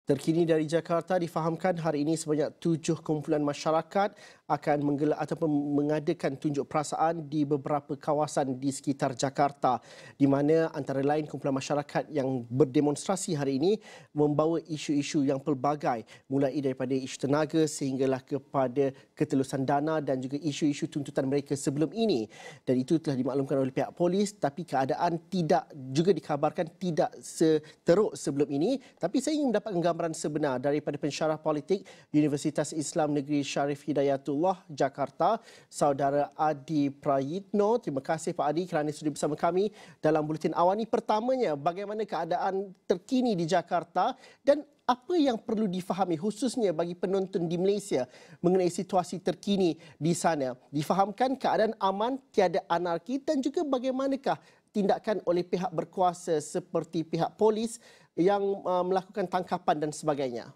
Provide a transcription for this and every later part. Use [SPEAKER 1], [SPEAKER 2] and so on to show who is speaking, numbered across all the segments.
[SPEAKER 1] Terkini dari Jakarta, difahamkan hari ini sebanyak 7 kumpulan masyarakat akan menggelar ataupun mengadakan tunjuk perasaan di beberapa kawasan di sekitar Jakarta, di mana antara lain kumpulan masyarakat yang berdemonstrasi hari ini membawa isu-isu yang pelbagai, mulai daripada isu tenaga sehinggalah kepada ketelusan dana dan juga isu-isu tuntutan mereka sebelum ini. Dan itu telah dimaklumkan oleh pihak polis, tapi keadaan tidak juga dikabarkan tidak seteruk sebelum ini. Tapi saya ingin mendapatkan gambaran sebenar daripada pensyarah politik Universitas Islam Negeri Syarif Hidayatullah Jakarta, saudara Adi Prayitno. Terima kasih Pak Adi kerana sudi bersama kami dalam buletin awal ini. Pertamanya, bagaimana keadaan terkini di Jakarta dan apa yang perlu difahami khususnya bagi penonton di Malaysia mengenai situasi terkini di sana? Difahamkan keadaan aman, tiada anarki, dan juga bagaimanakah tindakan oleh pihak berkuasa seperti pihak polis yang melakukan tangkapan dan sebagainya?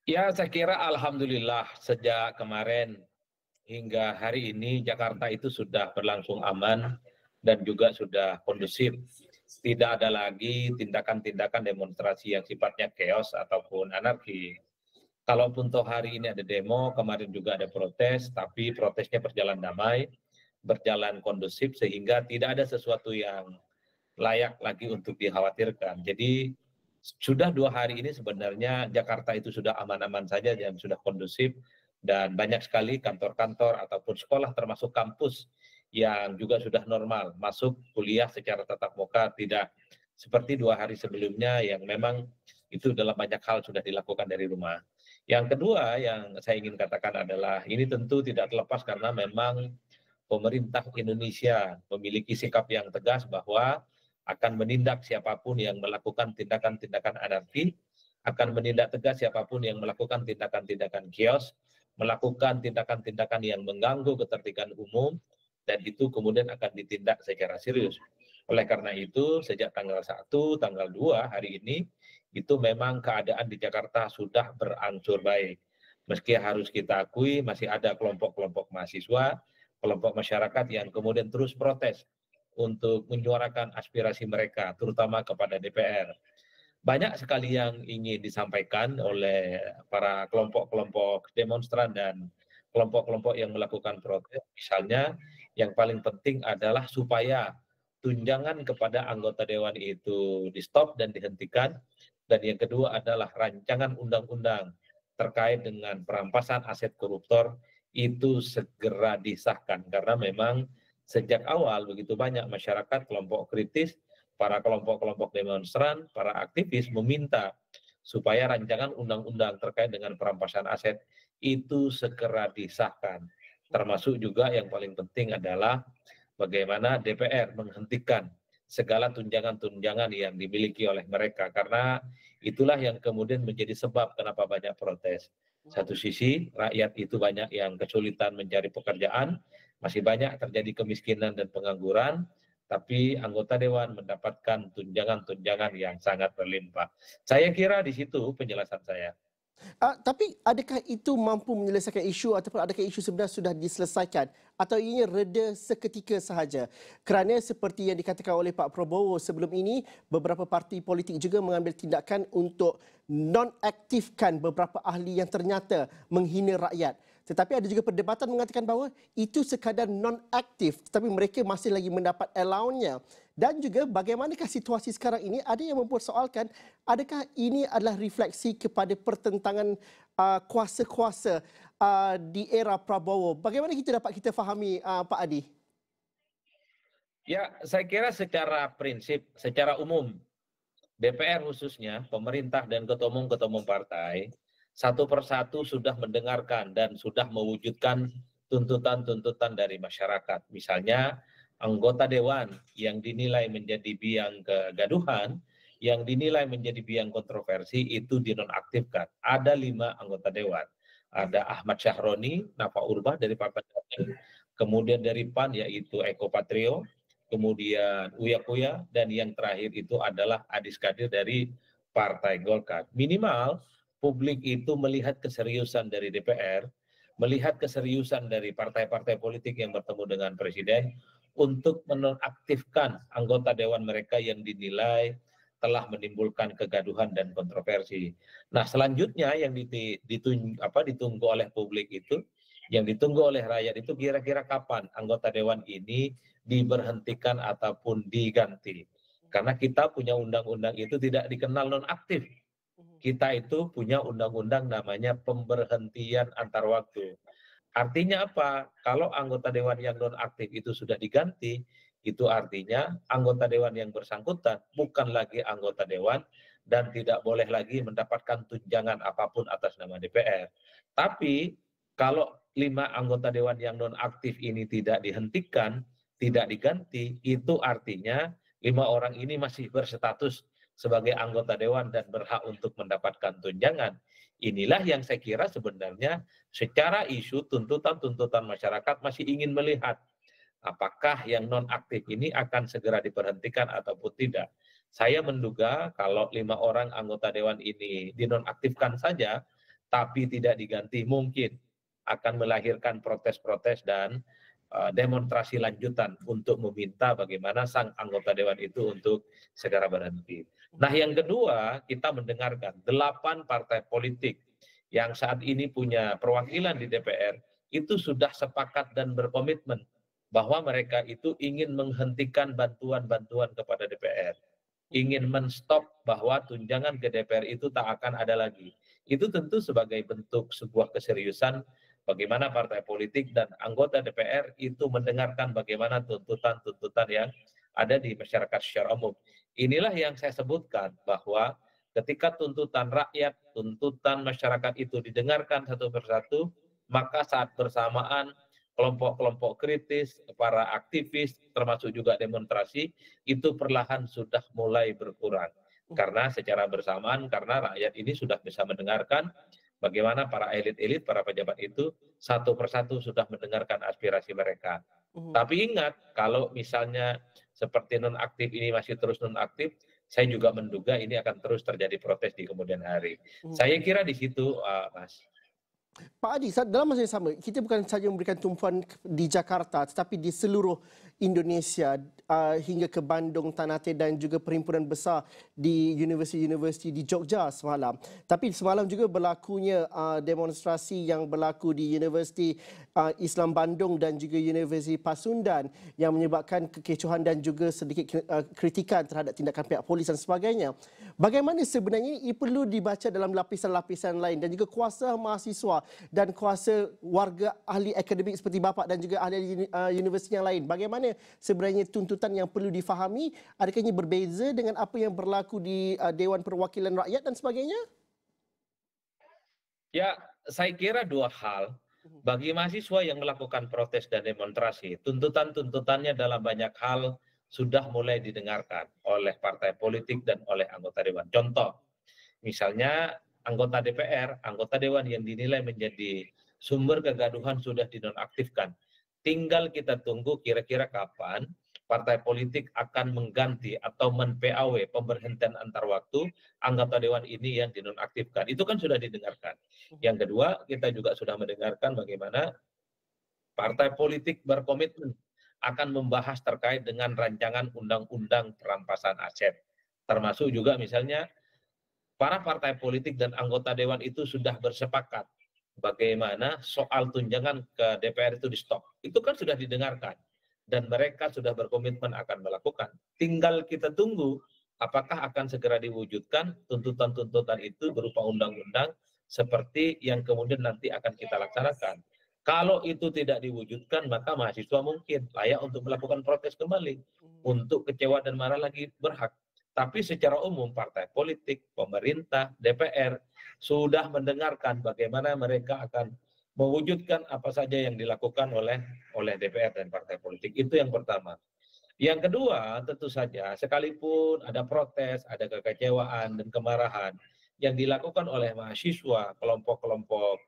[SPEAKER 2] Ya, saya kira alhamdulillah sejak kemarin hingga hari ini Jakarta itu sudah berlangsung aman dan juga sudah kondusif. Tidak ada lagi tindakan-tindakan demonstrasi yang sifatnya chaos ataupun anarki. Kalaupun toh hari ini ada demo, kemarin juga ada protes, tapi protesnya berjalan damai, berjalan kondusif sehingga tidak ada sesuatu yang layak lagi untuk dikhawatirkan. Jadi sudah 2 hari ini sebenarnya Jakarta itu sudah aman-aman saja dan sudah kondusif dan banyak sekali kantor-kantor ataupun sekolah termasuk kampus yang juga sudah normal masuk kuliah secara tatap muka, tidak seperti 2 hari sebelumnya yang memang itu dalam banyak hal sudah dilakukan dari rumah. Yang kedua yang saya ingin katakan adalah ini tentu tidak terlepas karena memang pemerintah Indonesia memiliki sikap yang tegas bahwa akan menindak siapapun yang melakukan tindakan-tindakan anarki, akan menindak tegas siapapun yang melakukan tindakan-tindakan kios, melakukan tindakan-tindakan yang mengganggu ketertiban umum, dan itu kemudian akan ditindak secara serius. Oleh karena itu, sejak tanggal 1, tanggal 2 hari ini, itu memang keadaan di Jakarta sudah berangsur baik. Meski harus kita akui masih ada kelompok-kelompok mahasiswa, kelompok masyarakat yang kemudian terus protes untuk menyuarakan aspirasi mereka, terutama kepada DPR. Banyak sekali yang ingin disampaikan oleh para kelompok-kelompok demonstran dan kelompok-kelompok yang melakukan protes. Misalnya, yang paling penting adalah supaya tunjangan kepada anggota dewan itu di-stop dan dihentikan. Dan yang kedua adalah rancangan undang-undang terkait dengan perampasan aset koruptor itu segera disahkan. Karena memang sejak awal begitu banyak masyarakat, kelompok kritis, para kelompok-kelompok demonstran, para aktivis meminta supaya rancangan undang-undang terkait dengan perampasan aset itu segera disahkan. Termasuk juga yang paling penting adalah bagaimana DPR menghentikan segala tunjangan-tunjangan yang dimiliki oleh mereka, karena itulah yang kemudian menjadi sebab kenapa banyak protes. Satu sisi rakyat itu banyak yang kesulitan mencari pekerjaan, masih banyak terjadi kemiskinan dan pengangguran, tapi anggota dewan mendapatkan tunjangan-tunjangan yang sangat berlimpah. Saya kira di situ penjelasan saya.
[SPEAKER 1] Tapi adakah itu mampu menyelesaikan isu ataupun adakah isu sebenarnya sudah diselesaikan atau ianya reda seketika sahaja? Kerana seperti yang dikatakan oleh Pak Prabowo sebelum ini, beberapa parti politik juga mengambil tindakan untuk nonaktifkan beberapa ahli yang ternyata menghina rakyat. Tetapi ada juga perdebatan mengatakan bahawa itu sekadar non-aktif tetapi mereka masih lagi mendapat allowance-nya. Dan juga bagaimanakah situasi sekarang ini, ada yang mempersoalkan adakah ini adalah refleksi kepada pertentangan kuasa-kuasa di era Prabowo. Bagaimana kita fahami Pak Adi?
[SPEAKER 2] Ya, saya kira secara prinsip, secara umum, DPR khususnya, pemerintah dan ketua umum partai, satu persatu sudah mendengarkan dan sudah mewujudkan tuntutan-tuntutan dari masyarakat. Misalnya, anggota dewan yang dinilai menjadi biang kegaduhan, yang dinilai menjadi biang kontroversi, itu dinonaktifkan. Ada 5 anggota dewan. Ada Ahmad Syahroni, Nafa Urbah dari Partai Nasdem, kemudian dari PAN yaitu Eko Patrio, kemudian Uya Kuya, dan yang terakhir itu adalah Adis Kadir dari Partai Golkar. Minimal publik itu melihat keseriusan dari DPR, melihat keseriusan dari partai-partai politik yang bertemu dengan Presiden untuk menonaktifkan anggota dewan mereka yang dinilai telah menimbulkan kegaduhan dan kontroversi. Nah, selanjutnya yang ditunggu oleh publik itu, yang ditunggu oleh rakyat itu kira-kira kapan anggota dewan ini diberhentikan ataupun diganti. Karena kita punya undang-undang itu tidak dikenal nonaktif. Kita itu punya undang-undang namanya pemberhentian antar waktu. Artinya apa? Kalau anggota dewan yang nonaktif itu sudah diganti, itu artinya anggota dewan yang bersangkutan bukan lagi anggota dewan dan tidak boleh lagi mendapatkan tunjangan apapun atas nama DPR. Tapi kalau 5 anggota dewan yang nonaktif ini tidak dihentikan, tidak diganti, itu artinya 5 orang ini masih berstatus sebagai anggota dewan dan berhak untuk mendapatkan tunjangan. Inilah yang saya kira sebenarnya secara isu tuntutan-tuntutan masyarakat masih ingin melihat apakah yang nonaktif ini akan segera diberhentikan ataupun tidak. Saya menduga kalau 5 orang anggota dewan ini dinonaktifkan saja, tapi tidak diganti, mungkin akan melahirkan protes-protes dan demonstrasi lanjutan untuk meminta bagaimana sang anggota dewan itu untuk segera berhenti. Nah, yang kedua, kita mendengarkan 8 partai politik yang saat ini punya perwakilan di DPR itu sudah sepakat dan berkomitmen bahwa mereka itu ingin menghentikan bantuan-bantuan kepada DPR, ingin menstop bahwa tunjangan ke DPR itu tak akan ada lagi. Itu tentu sebagai bentuk sebuah keseriusan bagaimana partai politik dan anggota DPR itu mendengarkan bagaimana tuntutan-tuntutan yang ada di masyarakat secara umum. Inilah yang saya sebutkan bahwa ketika tuntutan rakyat, tuntutan masyarakat itu didengarkan satu persatu, maka saat bersamaan kelompok-kelompok kritis, para aktivis, termasuk juga demonstrasi, itu perlahan sudah mulai berkurang. Karena secara bersamaan, karena rakyat ini sudah bisa mendengarkan bagaimana para elit-elit, para pejabat itu satu persatu sudah mendengarkan aspirasi mereka. Tapi ingat, kalau misalnya seperti nonaktif ini masih terus nonaktif, saya juga menduga ini akan terus terjadi protes di kemudian hari. Saya kira di situ, Mas.
[SPEAKER 1] Pak Adi, dalam masa yang sama, kita bukan sahaja memberikan tumpuan di Jakarta, tetapi di seluruh Indonesia hingga ke Bandung, Ternate dan juga perhimpunan besar di universiti-universiti di Jogja semalam. Tapi semalam juga berlakunya demonstrasi yang berlaku di Universiti Islam Bandung dan juga Universiti Pasundan yang menyebabkan kekecohan dan juga sedikit kritikan terhadap tindakan pihak polis dan sebagainya. Bagaimana sebenarnya ia perlu dibaca dalam lapisan-lapisan lain dan juga kuasa mahasiswa dan kuasa warga ahli akademik seperti bapa dan juga ahli universiti yang lain. Bagaimana sebenarnya tuntutan yang perlu difahami? Adakah ini berbeza dengan apa yang berlaku di Dewan Perwakilan Rakyat dan sebagainya?
[SPEAKER 2] Ya, saya kira 2 hal. Bagi mahasiswa yang melakukan protes dan demonstrasi, tuntutan-tuntutannya dalam banyak hal sudah mulai didengarkan oleh partai politik dan oleh anggota dewan. Contoh, misalnya anggota DPR, anggota dewan yang dinilai menjadi sumber kegaduhan sudah dinonaktifkan. Tinggal kita tunggu kira-kira kapan partai politik akan mengganti atau men-PAW, pemberhentian antar waktu, anggota dewan ini yang dinonaktifkan. Itu kan sudah didengarkan. Yang kedua, kita juga sudah mendengarkan bagaimana partai politik berkomitmen akan membahas terkait dengan rancangan undang-undang perampasan aset. Termasuk juga misalnya para partai politik dan anggota dewan itu sudah bersepakat bagaimana soal tunjangan ke DPR itu di stop. Itu kan sudah didengarkan dan mereka sudah berkomitmen akan melakukan. Tinggal kita tunggu apakah akan segera diwujudkan tuntutan-tuntutan itu berupa undang-undang seperti yang kemudian nanti akan kita laksanakan. Kalau itu tidak diwujudkan, maka mahasiswa mungkin layak untuk melakukan protes kembali. Untuk kecewa dan marah lagi berhak. Tapi secara umum partai politik, pemerintah, DPR sudah mendengarkan bagaimana mereka akan mewujudkan apa saja yang dilakukan oleh DPR dan partai politik. Itu yang pertama. Yang kedua, tentu saja sekalipun ada protes, ada kekecewaan dan kemarahan yang dilakukan oleh mahasiswa, kelompok-kelompok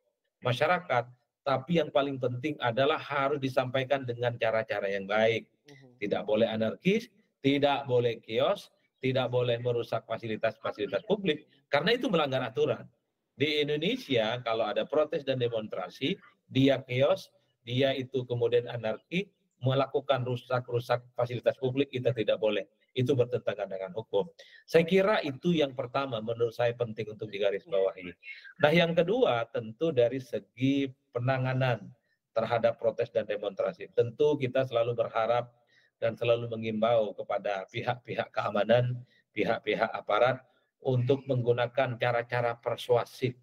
[SPEAKER 2] masyarakat, tapi yang paling penting adalah harus disampaikan dengan cara-cara yang baik. Tidak boleh anarkis, tidak boleh kios, tidak boleh merusak fasilitas-fasilitas publik, karena itu melanggar aturan. Di Indonesia, kalau ada protes dan demonstrasi, dia kios, dia itu kemudian anarki, melakukan rusak-rusak fasilitas publik, kita tidak boleh. itu bertentangan dengan hukum. Saya kira itu yang pertama menurut saya penting untuk digarisbawahi. Nah, yang kedua tentu dari segi penanganan terhadap protes dan demonstrasi. Tentu kita selalu berharap dan selalu mengimbau kepada pihak-pihak keamanan, pihak-pihak aparat untuk menggunakan cara-cara persuasif,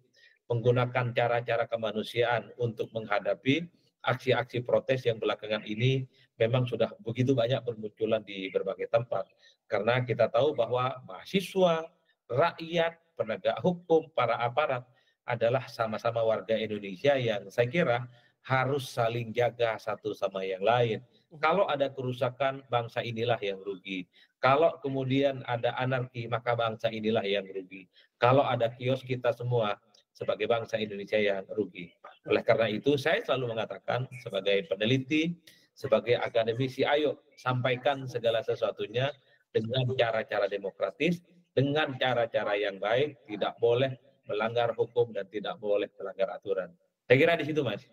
[SPEAKER 2] menggunakan cara-cara kemanusiaan untuk menghadapi aksi-aksi protes yang belakangan ini memang sudah begitu banyak bermunculan di berbagai tempat. Karena kita tahu bahwa mahasiswa, rakyat, penegak hukum, para aparat adalah sama-sama warga Indonesia yang saya kira harus saling jaga satu sama yang lain. Kalau ada kerusakan, bangsa inilah yang rugi. Kalau kemudian ada anarki, maka bangsa inilah yang rugi. Kalau ada kios, kita semua sebagai bangsa Indonesia yang rugi. Oleh karena itu, saya selalu mengatakan sebagai peneliti, sebagai akademisi, ayo sampaikan segala sesuatunya dengan cara-cara demokratis, dengan cara-cara yang baik, tidak boleh melanggar hukum dan tidak boleh melanggar aturan. Saya kira di situ, Mas.